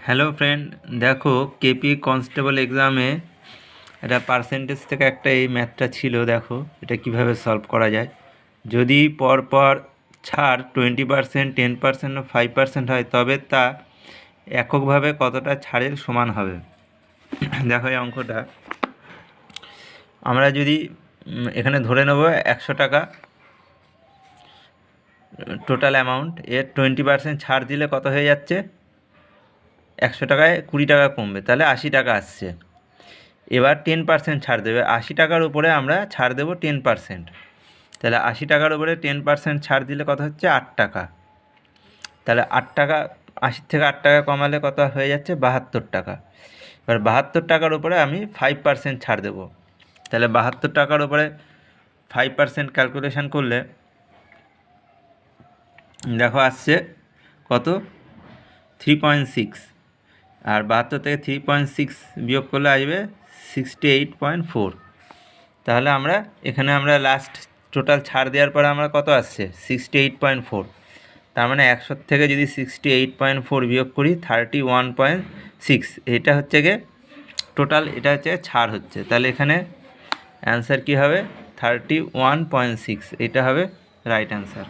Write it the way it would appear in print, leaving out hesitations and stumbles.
Hello friend, দেখো KP constable এক্সামে এটা পার্সেন্টেজ থেকে একটা এই ম্যাথটা ছিল। দেখো এটা কিভাবে সলভ করা যায়। যদি পরপর ছাড় 20%, 10% ও 5% হয়, তবে তা এককভাবে কতটা ছাড়ের সমান হবে। দেখো এই অঙ্কটা আমরা যদি এখানে ধরে নেব 100 টাকা টোটাল অ্যামাউন্ট, এর 20% ছাড় দিলে কত হয়ে যাচ্ছে, 100 টাকায় 20 টাকা কমবে, তাহলে 80 টাকা আসছে। এবার 10% ছাড় দেবে, 80 টাকার উপরে আমরা ছাড় দেবো 10%, তাহলে 80 টাকার উপরে 10% ছাড় দিলে কত হচ্ছে, 8 টাকা। তাহলে 8 টাকা, 80 থেকে 8 টাকা কমালে কত হয়ে যাচ্ছে, 72 টাকা। এবার 72 টাকার উপরে আমি 5% ছাড় দেবো, তাহলে 72 টাকার উপরে 5% ক্যালকুলেশান করলে দেখো আসছে কত, 3.6। আর 72 থেকে 3.6 বিয়োগ করলে আসবে 68.4। তাহলে আমরা লাস্ট টোটাল ছাড় দেওয়ার পরে আমরা কত আসছে, 68.4। তার মানে 100 থেকে যদি 68.4 বিয়োগ করি 31.6, এটা হচ্ছে গিয়ে টোটাল, এটা হচ্ছে ছাড় হচ্ছে। তাহলে এখানে অ্যান্সার কী হবে, 31.6, এটা হবে রাইট অ্যান্সার।